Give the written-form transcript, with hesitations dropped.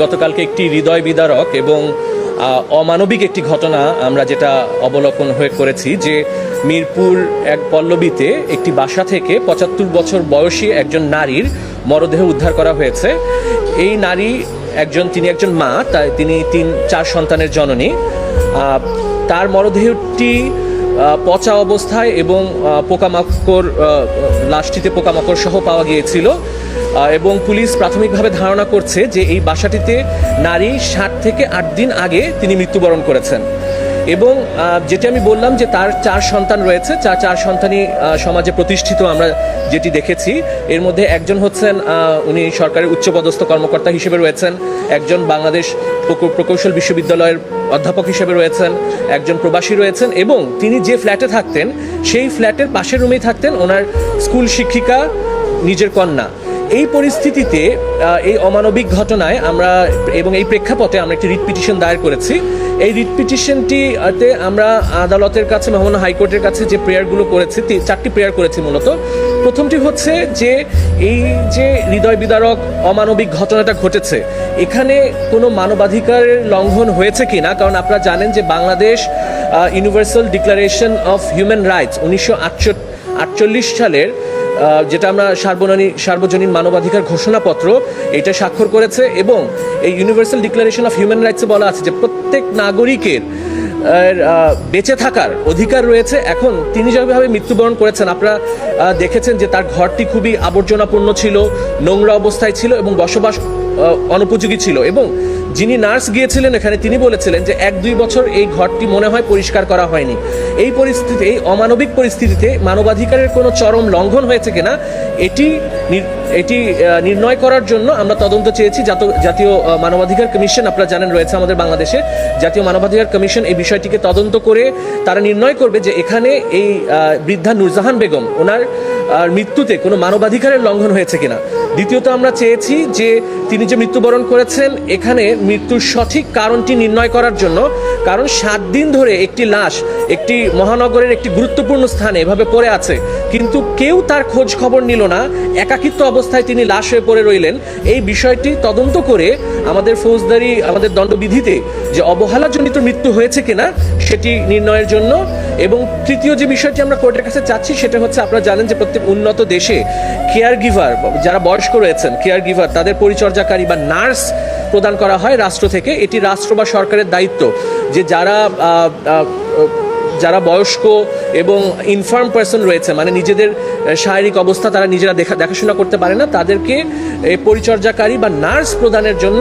গতকালকে একটি হৃদয় বিদারক এবং অমানবিক একটি ঘটনা আমরা যেটা অবলোকন হয়ে করেছি যে মিরপুর এক পল্লবীতে একটি বাসা থেকে ৭৫ বছর বয়সী একজন নারীর মরদেহ উদ্ধার করা হয়েছে। এই নারী তিনি একজন মা, তিনি ৩-৪ সন্তানের জননী। তার মরদেহটি পচা অবস্থায় এবং পোকামাকড় লাশটিতে পোকামাকড় সহ পাওয়া গিয়েছিল এবং পুলিশ প্রাথমিকভাবে ধারণা করছে যে এই বাসাটিতে নারী ৭ থেকে ৮ দিন আগে তিনি মৃত্যুবরণ করেছেন। এবং যেটি আমি বললাম যে তার ৪ সন্তান রয়েছে, ৪ সন্তানই সমাজে প্রতিষ্ঠিত। আমরা যেটি দেখেছি এর মধ্যে একজন হচ্ছেন উনি সরকারের উচ্চপদস্থ কর্মকর্তা হিসেবে রয়েছেন, একজন বাংলাদেশ প্রকৌশল বিশ্ববিদ্যালয়ের অধ্যাপক হিসেবে রয়েছেন, একজন প্রবাসী রয়েছেন এবং তিনি যে ফ্ল্যাটে থাকতেন সেই ফ্ল্যাটের পাশের রুমেই থাকতেন ওনার স্কুল শিক্ষিকা নিজের কন্যা। এই পরিস্থিতিতে এই অমানবিক ঘটনায় আমরা এবং এই প্রেক্ষাপটে আমরা একটি রিট পিটিশন দায়ের করেছি। এই রিট পিটিশনটিতে আমরা আদালতের কাছে, মহামান্য হাইকোর্টের কাছে যে প্রেয়ারগুলো করেছি, 4টি প্রেয়ার করেছি মূলত। প্রথমটি হচ্ছে যে এই যে হৃদয় বিদারক অমানবিক ঘটনাটা ঘটেছে এখানে কোনো মানবাধিকারের লঙ্ঘন হয়েছে কি না, কারণ আপনারা জানেন যে Bangladesh universal declaration of human rights 1948 সালের যেটা আমরা সার্বজনীন মানবাধিকার ঘোষণাপত্র এটা স্বাক্ষর করেছে এবং এই ইউনিভার্সাল ডিক্লারেশন অফ হিউম্যান রাইটসে বলা আছে যে প্রত্যেক নাগরিকের বেঁচে থাকার অধিকার রয়েছে। এখন তিনি যেভাবে মৃত্যুবরণ করেছেন আপনারা দেখেছেন যে তার ঘরটি খুবই আবর্জনাপূর্ণ ছিল, নোংরা অবস্থায় ছিল এবং বসবাস অনুপযোগী ছিল। এবং যিনি নার্স গিয়েছিলেন এখানে তিনি বলেছিলেন যে 1-2 বছর এই ঘরটি মনে হয় পরিষ্কার করা হয়নি। এই পরিস্থিতিতে, এই অমানবিক পরিস্থিতিতে মানবাধিকারের কোনো চরম লঙ্ঘন হয়েছে কিনা এটি নির্ণয় করার জন্য আমরা তদন্ত চেয়েছি। জাতীয় মানবাধিকার কমিশন আপনারা জানেন রয়েছে আমাদের বাংলাদেশে, জাতীয় মানবাধিকার কমিশন এই বিষয়টিকে তদন্ত করে তারা নির্ণয় করবে যে এখানে এই বৃদ্ধা নূরজাহান বেগম ওনার মৃত্যুতে কোনো মানবাধিকারের লঙ্ঘন হয়েছে কিনা। দ্বিতীয়ত আমরা চেয়েছি যে তিনি যে মৃত্যুবরণ করেছেন এখানে মৃত্যুর সঠিক কারণটি নির্ণয় করার জন্য, কারণ 7 দিন ধরে একটি লাশ একটি মহানগরের একটি গুরুত্বপূর্ণ স্থানে এভাবে পড়ে আছে কিন্তু কেউ তার খোঁজ খবর নিল না, একাকিত্ব অবস্থায় তিনি লাশ হয়ে পড়ে রইলেন। এই বিষয়টি তদন্ত করে আমাদের আমাদের দণ্ডবিধিতে যে অবহেলাজনিত মৃত্যু হয়েছে কিনা সেটি নির্ণয়ের জন্য। এবং তৃতীয় যে বিষয়টি আমরা কোর্টের কাছে চাচ্ছি সেটা হচ্ছে আপনারা জানেন যে প্রত্যেক উন্নত দেশে কেয়ার গিভার, যারা বয়স্ক রয়েছেন কেয়ার গিভার, তাদের পরিচর্যাকারী বা নার্স প্রদান করা হয় রাষ্ট্র থেকে। এটি রাষ্ট্র বা সরকারের দায়িত্ব যে যারা বয়স্ক এবং ইনফার্ম পার্সন রয়েছে, মানে নিজেদের শারীরিক অবস্থা তারা নিজেরা দেখাশোনা করতে পারে না, তাদেরকে পরিচর্যাকারী বা নার্স প্রদানের জন্য